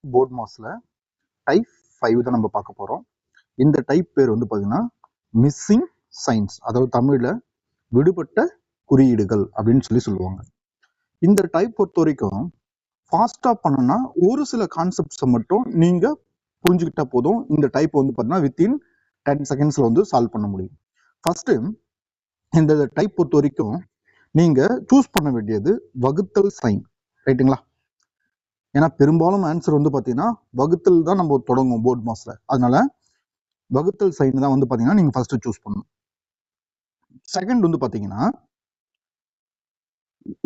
Board மாஸில் type 5 தான் நம்ம பார்க்க போகிறோம். இந்த டைப் பேர் வந்து பார்த்தீங்கன்னா மிஸ்ஸிங் சைன்ஸ், அதாவது தமிழில் விடுபட்ட குறியீடுகள் அப்படின்னு சொல்லுவாங்க. இந்த டைப் பொறுத்த வரைக்கும் ஃபாஸ்ட்டாக பண்ணணும்னா ஒரு சில கான்செப்ட்ஸை மட்டும் நீங்கள் புரிஞ்சுக்கிட்டா போதும். இந்த டைப் வந்து பார்த்தீங்கன்னா வித்தின் 10 செகண்ட்ஸில் வந்து சால்வ் பண்ண முடியும். ஃபர்ஸ்ட்டு இந்த டைப் பொறுத்த வரைக்கும் நீங்கள் சூஸ் பண்ண வேண்டியது வகுத்தல் சைன், ரைட்டுங்களா? ஏன்னா பெரும்பாலும் ஆன்சர் வந்து பார்த்தீங்கன்னா வகுத்தல் தான் நம்ம தொடங்கும் போர்ட் மாஸ்ல. அதனால வகுத்தல் சைன் தான் வந்து பார்த்தீங்கன்னா நீங்கள் ஃபர்ஸ்ட் சூஸ் பண்ணணும். செகண்ட் வந்து பார்த்தீங்கன்னா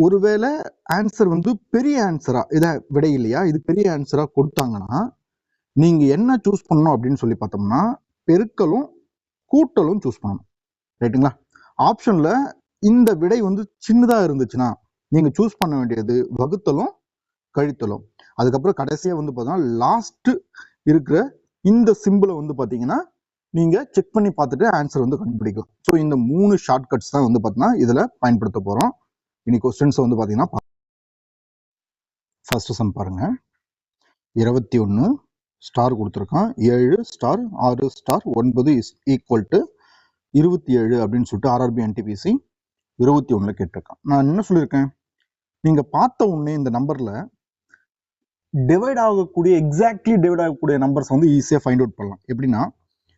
ஒருவேளை ஆன்சர் வந்து பெரிய ஆன்சரா, இதை விட இல்லையா, இது பெரிய ஆன்சரா கொடுத்தாங்கன்னா நீங்க என்ன சூஸ் பண்ணணும் அப்படின்னு சொல்லி பார்த்தோம்னா பெருக்கலும் கூட்டலும் சூஸ் பண்ணணும், ரைட்டுங்களா? ஆப்ஷன்ல இந்த விடை வந்து சின்னதா இருந்துச்சுன்னா நீங்க சூஸ் பண்ண வேண்டியது வகுத்தலும் கழித்தலும். அதுக்கப்புறம் கடைசியா வந்து பார்த்தீங்கன்னா லாஸ்ட் இருக்கிற இந்த சிம்பிளை வந்து பார்த்தீங்கன்னா நீங்க செக் பண்ணி பார்த்துட்டு ஆன்சர் வந்து கண்டுபிடிக்கும். ஸோ இந்த 3 ஷார்ட்கட்ஸ் தான் வந்து பார்த்தீங்கன்னா இதுல பயன்படுத்த போறோம். இனி கொஸ்டின்ஸ் வந்து பார்த்தீங்கன்னா ஃபர்ஸ்ட் சம் பாருங்க. 21 ஸ்டார் கொடுத்துருக்கான், 7 ஸ்டார் 6 ஸ்டார் 9 ஈக்குவல் டு 27 அப்படின்னு சொல்லிட்டு ஆர்ஆர்பி என்டிபிசி 21 கேட்டிருக்கான். நான் என்ன சொல்லியிருக்கேன், நீங்க பார்த்த உடனே இந்த நம்பர்ல டிவைட் ஆகக்கூடிய எக்ஸாக்ட்லி டிவைட் ஆகக்கூடிய நம்பர்ஸ் வந்து ஈஸியாக ஃபைண்ட் அவுட் பண்ணலாம். எப்படின்னா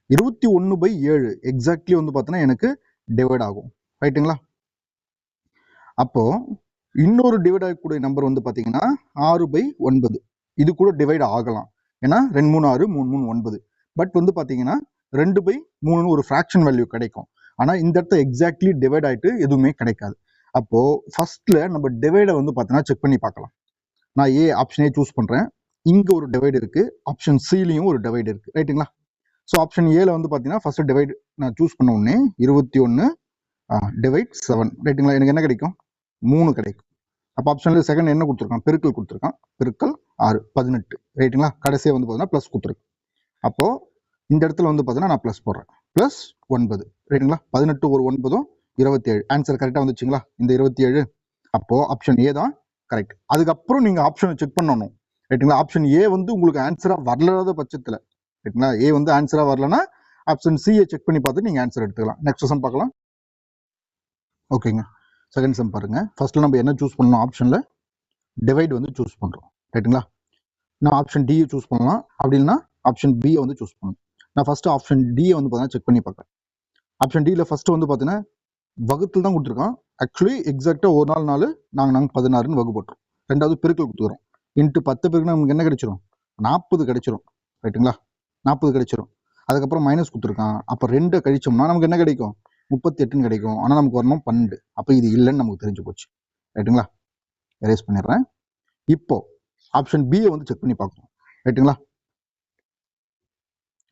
21/7 எக்ஸாக்ட்லி வந்து பார்த்தீங்கன்னா எனக்கு டிவைட் ஆகும், ரைட்டுங்களா? அப்போ இன்னொரு டிவைட் ஆகக்கூடிய நம்பர் வந்து பார்த்தீங்கன்னா 6/9 இது கூட டிவைட் ஆகலாம். ஏன்னா 2 3 6 3 3 9. பட் வந்து பார்த்தீங்கன்னா 2/3 ஒரு ஃப்ராக்ஷன் வேல்யூ கிடைக்கும். ஆனால் இந்த இடத்த எக்ஸாக்ட்லி டிவைட் ஆகிட்டு எதுவுமே கிடைக்காது. அப்போ ஃபர்ஸ்ட்ல நம்ம டிவைடை வந்து பார்த்தீங்கன்னா செக் பண்ணி பார்க்கலாம். நான் ஆப்ஷன் ஏ சூஸ் பண்றேன். இங்க ஒரு டிவைட் இருக்கு, ஆப்ஷன் சிலையும் ஒரு டிவைட் இருக்கு, ரைட்டுங்களா? ஸோ ஆப்ஷன் ஏல வந்து பார்த்தீங்கன்னா ஃபர்ஸ்ட் டிவைட் நான் சூஸ் பண்ண உடனே 21 டிவைட் 7, ரைட்டுங்களா? எனக்கு என்ன கிடைக்கும், 3 கிடைக்கும். அப்போ ஆப்ஷன்ல செகண்ட் என்ன கொடுத்துருக்கான், பெருக்கல் கொடுத்துருக்கான், பெருக்கல் 6 18, ரைட்டுங்களா? கடைசியாக வந்து பார்த்தீங்கன்னா ப்ளஸ் கொடுத்துருக்கான். அப்போ இந்த இடத்துல வந்து பார்த்தீங்கன்னா நான் ப்ளஸ் போடுறேன், ப்ளஸ் 9, ரைட்டுங்களா? 18 ஒரு 9 27. ஆன்சர் கரெக்டாக வந்துச்சுங்களா இந்த 27? அப்போ ஆப்ஷன் ஏ தான் கரெக்ட். அதுக்கப்புறம் நீங்க ஆப்ஷனை செக் பண்ணணும், ரைட்டுங்களா? ஆப்ஷன் ஏ வந்து உங்களுக்கு ஆன்சரா வரலாத பட்சத்துல, ரைட்டுங்களா, ஏ வந்து ஆன்சரா வரலன்னா ஆப்ஷன் சியை செக் பண்ணி பார்த்து நீங்க ஆன்சர் எடுத்துக்கலாம். நெக்ஸ்ட் சம் பார்க்கலாம். ஓகேங்க, செகண்ட் சம் பாருங்க. ஃபர்ஸ்ட்ல நம்ம என்ன சூஸ் பண்ணணும், ஆப்ஷன்ல டிவைட் வந்து சூஸ் பண்றோம், ரைட்டுங்களா? நான் ஆப்ஷன் டி சூஸ் பண்ணலாம், அப்படி இல்லைன்னா ஆப்ஷன் பி வந்து சூஸ் பண்ணணும். நான் ஃபர்ஸ்ட் ஆப்ஷன் டி வந்து பார்த்தீங்கன்னா செக் பண்ணி பார்க்குறேன். ஆப்ஷன் டியில் ஃபர்ஸ்ட் வந்து பார்த்தீங்கன்னா வகுத்தில் தான் கொடுத்துருக்கான். ஆக்சுவலி எக்ஸாக்டா ஒரு நாள் நாங்கள் 16ன்னு வகு போட்டுரும். ரெண்டாவது பெருக்கல் கொடுத்துக்கிறோம். இன்ட்டு 10 பேருக்கு நமக்கு என்ன கிடைச்சிரும், 40 கிடைச்சிரும், ரைட்டுங்களா? 40 கிடைச்சிரும். அதுக்கப்புறம் மைனஸ் கொடுத்துருக்கான். அப்போ 2 கழிச்சோம்னா நமக்கு என்ன கிடைக்கும், 38ன்னு கிடைக்கும். ஆனால் நமக்கு வரணும் 12. அப்போ இது இல்லைன்னு நமக்கு தெரிஞ்சு போச்சு, ரைட்டுங்களா? எரேஸ் பண்ணிடுறேன். இப்போ ஆப்ஷன் பியை வந்து செக் பண்ணி பார்க்கணும், ரைட்டுங்களா?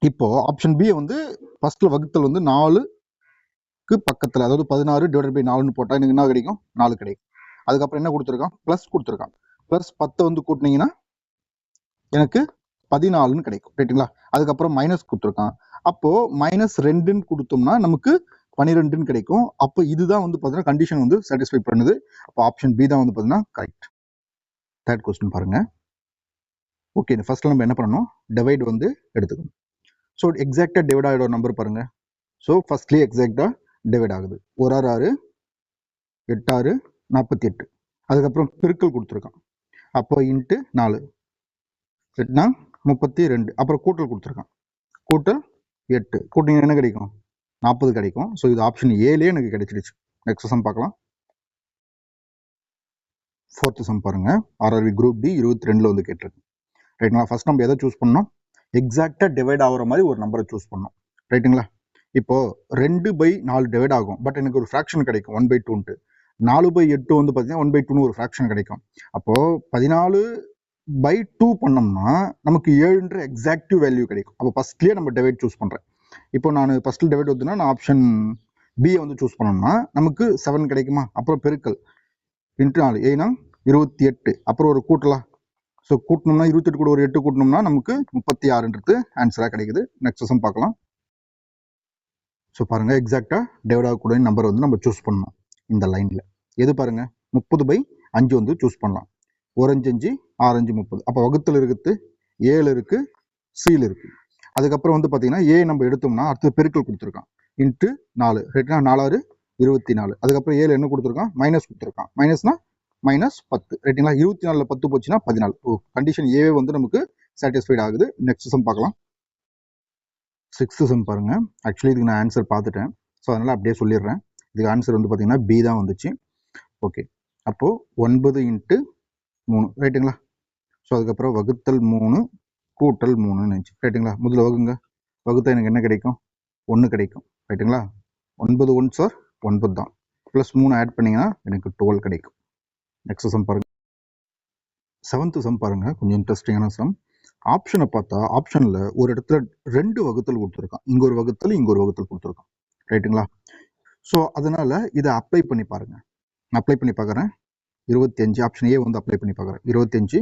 இப்போ ஆப்ஷன் பியை வந்து ஃபர்ஸ்ட்ல வகுத்தல் வந்து 4க்கு பக்கத்தில், அதாவது 16 டிவைட் பை 4ன்னு போட்டால் எனக்கு என்ன கிடைக்கும், 4 கிடைக்கும். அதுக்கப்புறம் என்ன கொடுத்துருக்கான், ப்ளஸ் கொடுத்துருக்கான். ப்ளஸ் 10 வந்து கூட்டினீங்கன்னா எனக்கு 14ன்னு கிடைக்கும், ரைட்டுங்களா? அதுக்கப்புறம் மைனஸ் கொடுத்துருக்கான். அப்போ -2ன்னு கொடுத்தோம்னா நமக்கு 12ன்னு கிடைக்கும். அப்போ இதுதான் வந்து பார்த்தீங்கன்னா கண்டிஷன் வந்து சாட்டிஸ்ஃபை பண்ணுது. அப்போ ஆப்ஷன் பி தான் வந்து பார்த்தீங்கன்னா கரெக்ட். தேர்ட் கொஸ்டின் பாருங்க. ஓகே, ஃபர்ஸ்ட்ல நம்ம என்ன பண்ணணும், டிவைட் வந்து எடுத்துக்கணும். ஸோ எக்ஸாக்டா டிவைட் ஆகிட நம்பர் பாருங்க. ஸோ ஃபர்ஸ்ட்லேயே எக்ஸாக்டா டிவைட் ஆகுது. 1 6 6 8 6 48. அதுக்கப்புறம் பெருக்கல் கொடுத்துருக்கான். அப்போ இன்ட்டு 4 8 32. அப்புறம் கூட்டல் கொடுத்துருக்கான், கூட்டல் 8 கூட்டிங்க என்ன கிடைக்கும், 40 கிடைக்கும். ஸோ இது ஆப்ஷன் ஏலே எனக்கு கிடைச்சிடுச்சு. நெக்ஸ்ட் சம் பார்க்கலாம். ஃபோர்த் சம் பாருங்க. ஆர்ஆர்பி குரூப் டி 22ல வந்து கேட்டிருக்கு, ரைட்டுங்களா? ஃபர்ஸ்ட் நம்ம எதை சூஸ் பண்ணோம், எக்ஸாக்டா டிவைட் ஆகிற மாதிரி ஒரு நம்பரை சூஸ் பண்ணோம், ரைட்டுங்களா? இப்போ 2/4 டிவைட் ஆகும், பட் எனக்கு ஒரு ஃப்ராக்ஷன் கிடைக்கும் 1/2. 4/8 வந்து பார்த்தீங்கன்னா 1/2 ஒரு ஃப்ராக்ஷன் கிடைக்கும். அப்போ 14/2 பண்ணோம்னா நமக்கு 7ன்ற எக்ஸாக்டிவ் வேல்யூ கிடைக்கும். அப்போ ஃபர்ஸ்ட்லேயே நம்ம டிவைட் சூஸ் பண்றேன். இப்போ நான் ஃபர்ஸ்ட் டிவைட் வந்துன்னா நான் ஆப்ஷன் பியை வந்து சூஸ் பண்ணோம்னா நமக்கு 7 கிடைக்குமா? அப்புறம் பெருக்கல் இன்ட்டு 4 ஏன்னா 28. அப்புறம் ஒரு கூட்டலாம். ஸோ கூட்டணும்னா 28 கூட ஒரு 8 கூட்டணும்னா நமக்கு 36ன்றது ஆன்சராக கிடைக்குது. நெக்ஸ்ட் சம் பார்க்கலாம். ஸோ பாருங்க, எக்ஸாக்டா டிவைட் ஆகக்கூடிய நம்பர் வந்து நம்ம சூஸ் பண்ணணும். இந்த லைன்ல எது பாருங்க, 30/5 வந்து சூஸ் பண்ணலாம். 1 5 5 6 5 30. அப்போ வகுத்தில் இருக்குது ஏல இருக்கு, சியில் இருக்கு. அதுக்கப்புறம் வந்து பார்த்தீங்கன்னா ஏ நம்ம எடுத்தோம்னா அடுத்து பெருக்கல் கொடுத்துருக்கான் இன்ட்டு 4 ரைட்னா 4 24. அதுக்கப்புறம் ஏழு என்ன கொடுத்துருக்கான் மைனஸ் கொடுத்துருக்கான். மைனஸ்னா -10 ரைட்டுங்களா. 24ல் 10 போச்சுன்னா 14. ஓ கண்டிஷன் ஏவே வந்து நமக்கு சாட்டிஸ்ஃபைட் ஆகுது. நெக்ஸ்ட் சம் பார்க்கலாம். 6th சம் பாருங்க. ஆக்சுவலி இதுக்கு நான் ஆன்சர் பார்த்துட்டேன், ஸோ அதனால அப்படியே சொல்லிடுறேன். இதுக்கு ஆன்சர் வந்து பார்த்தீங்கன்னா பி தான் வந்துச்சு. ஓகே, அப்போ 9 × 3 ரைட்டுங்களா. ஸோ அதுக்கப்புறம் வகுத்தல் 3 கூட்டல் 3ன்னு இருந்துச்சு ரைட்டுங்களா. முதல்ல வகுங்க, வகுத்தா எனக்கு என்ன கிடைக்கும் 1 கிடைக்கும் ரைட்டுங்களா. 9 1 சார் 9 தான், ப்ளஸ் 3 ஆட் பண்ணிங்கன்னா எனக்கு 12 கிடைக்கும். நெக்ஸ்ட் சம் பாருங்க. 7th சம் பாருங்க, கொஞ்சம் இன்ட்ரெஸ்டிங்கான சம். ஆப்ஷனை பார்த்தா ஆப்ஷனில் ஒரு இடத்துல 2 வகுத்தல் கொடுத்துருக்கான், இங்கே ஒரு வகுத்தல் இங்கே ஒரு வகுத்தல் கொடுத்துருக்கான் ரைட்டுங்களா. ஸோ அதனால இதை அப்ளை பண்ணி பாருங்க. நான் அப்ளை பண்ணி பார்க்குறேன். 25 ஆப்ஷன் ஏ வந்து அப்ளை பண்ணி பார்க்குறேன். 25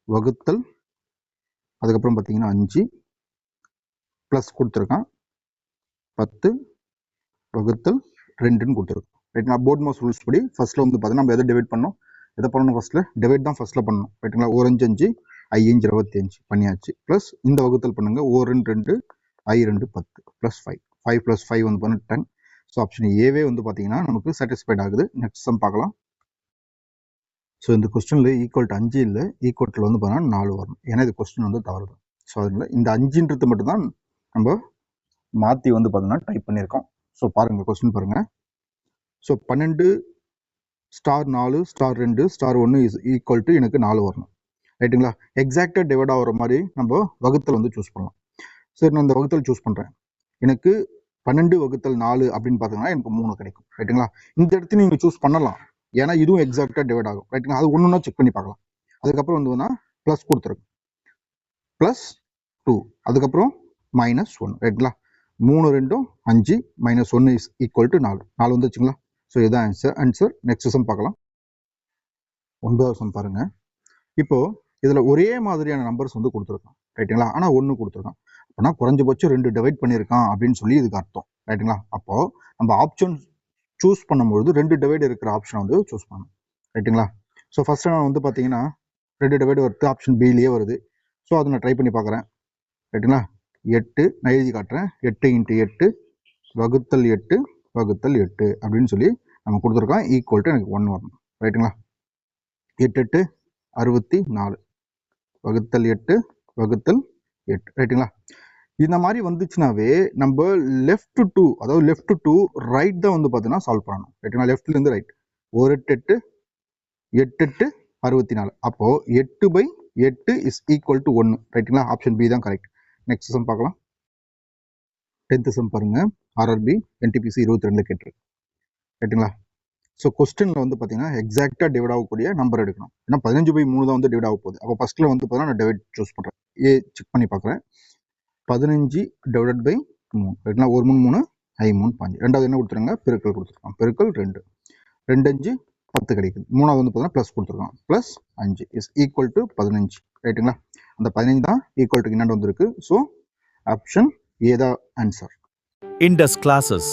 வகுத்தல் அதுக்கப்புறம் பார்த்தீங்கன்னா 5 ப்ளஸ் கொடுத்துருக்கான் 10 வகுத்தல் 2ன்னு கொடுத்துருக்கோம் ரைட்டுங்களா. போர்ட் மாஸ் ரூல்ஸ் படி ஃபர்ஸ்ட்ல வந்து பார்த்தீங்கன்னா நம்ம எதை டிவைட் பண்ணோம், எதை பண்ணணும் ஃபர்ஸ்ட்ல டிவைட் தான் ஃபர்ஸ்ட்ல பண்ணணும் ரைட்டுங்களா. 1 5 5 25 பண்ணியாச்சு. ப்ளஸ் இந்த வகுத்தல் பண்ணுங்க, 1 2 I 2 10 ப்ளஸ் 5 5 ப்ளஸ் 5 வந்து பண்ண 10. ஸோ ஆப்ஷன் ஏவே வந்து பார்த்தீங்கன்னா நமக்கு சாட்டிஸ்ஃபைட் ஆகுது. நெக்ஸ்ட் சம் பார்க்கலாம். ஸோ இந்த கொஸ்டினில் ஈக்குவல் டு 5 இல்லை, ஈக்குவல் டு வந்து பார்த்தீங்கன்னா 4 வரணும். ஏன்னா இது கொஸ்டின் வந்து தவறு. ஸோ அதனால இந்த 5ன்றது மட்டும் தான் நம்ம மாற்றி வந்து பார்த்தீங்கன்னா டைப் பண்ணியிருக்கோம். ஸோ பாருங்க கொஸ்டின் பாருங்க. So 12 star 4 star 2 star 1 is equal to எனக்கு 4 வரணும் ரைட்டுங்களா. எக்ஸாக்டாக டிவைட் ஆகிற மாதிரி நம்ம வகுத்தல் வந்து சூஸ் பண்ணலாம். சரி, நான் இந்த வகுத்தல் சூஸ் பண்ணுறேன். எனக்கு 12 வகுத்தல் 4 அப்படின்னு பார்த்தீங்கன்னா எனக்கு 3 கிடைக்கும் ரைட்டுங்களா. இந்த இடத்துல நீங்கள் சூஸ் பண்ணலாம், ஏன்னா இதுவும் எக்ஸாக்டாக டிவைட் ஆகும் ரைட்டுங்களா. அது ஒன்று ஒன்றா செக் பண்ணி பார்க்கலாம். அதுக்கப்புறம் வந்து ப்ளஸ் கொடுத்துருக்கு, ப்ளஸ் 2 அதுக்கப்புறம் -1 ரைட்டுங்களா. 3 2 5 -1 இஸ் ஈக்குவல் டு 4 4 வந்து வச்சுங்களா. ஸோ இதுதான் ஆன்சர். நெக்ஸ்ட் சம் பார்க்கலாம். 9வது சம் பாருங்க. இப்போ இதில் ஒரே மாதிரியான நம்பர்ஸ் வந்து கொடுத்துருக்கான் ரைட்டுங்களா, ஆனால் 1 கொடுத்துருக்கான். அப்படின்னா குறைஞ்சபட்சம் 2 டிவைட் பண்ணியிருக்கான் அப்படின்னு சொல்லி இதுக்கு அர்த்தம் ரைட்டுங்களா. அப்போ நம்ம ஆப்ஷன் சூஸ் பண்ணும்பொழுது 2 டிவைட் இருக்கிற ஆப்ஷனை வந்து சூஸ் பண்ணணும் ரைட்டுங்களா. ஸோ ஃபர்ஸ்ட் நான் வந்து பார்த்தீங்கன்னா 2 டிவைட் வருது, ஆப்ஷன் பிலேயே வருது. ஸோ அதை நான் ட்ரை பண்ணி பார்க்குறேன் ரைட்டுங்களா. 8 நான் எழுதி காட்டுறேன். 8 × 8 வகுத்தல் 8 வகுத்தல் 8 அப்படின்னு சொல்லி நம்ம கொடுத்துருக்கோம். ஈக்குவல் டு எனக்கு 1 வரணும் ரைட்டுங்களா. 8 8 64 வகுத்தல் 8 வகுத்தல் 8 ரைட்டுங்களா. இந்த மாதிரி வந்துச்சுனாவே நம்ம லெஃப்ட் டு அதாவது லெஃப்ட் டு ரைட் தான் வந்து பார்த்தீங்கன்னா சால்வ் பண்ணணும் ரைட்டுங்களா. லெஃப்ட்லேருந்து ரைட் 1 8 8 8 64. அப்போ 8/8 இஸ் ஈக்குவல் டு 1 ரைட்டுங்களா. ஆப்ஷன் பி தான் கரெக்ட். நெக்ஸ்ட் சம் பார்க்கலாம். 10th சம் பாருங்க. ஆர்ஆர்பி NTPC 22 கேட்டிருக்கு ரைட்டுங்களா. ஸோ கொஸ்டினில் வந்து பார்த்தீங்கன்னா எக்ஸாக்டாக டிவைட் ஆகக்கூடிய நம்பர் எடுக்கணும். ஏன்னா 15/3 தான் வந்து டிவைட் ஆக போகுது. அப்போ ஃபர்ஸ்ட்டில் வந்து பார்த்தீங்கன்னா நான் டிவைட் சூஸ் பண்ணுறேன். ஏ செக் பண்ணி பார்க்குறேன். 15 டிவைடட் பை 3 ரைட்டுங்களா. 1 3 3 5 3 5. ரெண்டாவது என்ன கொடுத்துருங்க, பெருக்கல் கொடுத்துருக்கான். பெருக்கல் 2 2 5 10 கிடைக்குது. மூணாவது வந்து பார்த்தீங்கன்னா ப்ளஸ் கொடுத்துருக்கான். ப்ளஸ் 5 இஸ் ஈக்குவல் டு 15 ரைட்டுங்களா. அந்த 15 தான் ஈக்குவல் டு என்னென்னு வந்திருக்கு. ஸோ ஆப்ஷன் ஏ தான் ஆன்சர். Indus Classes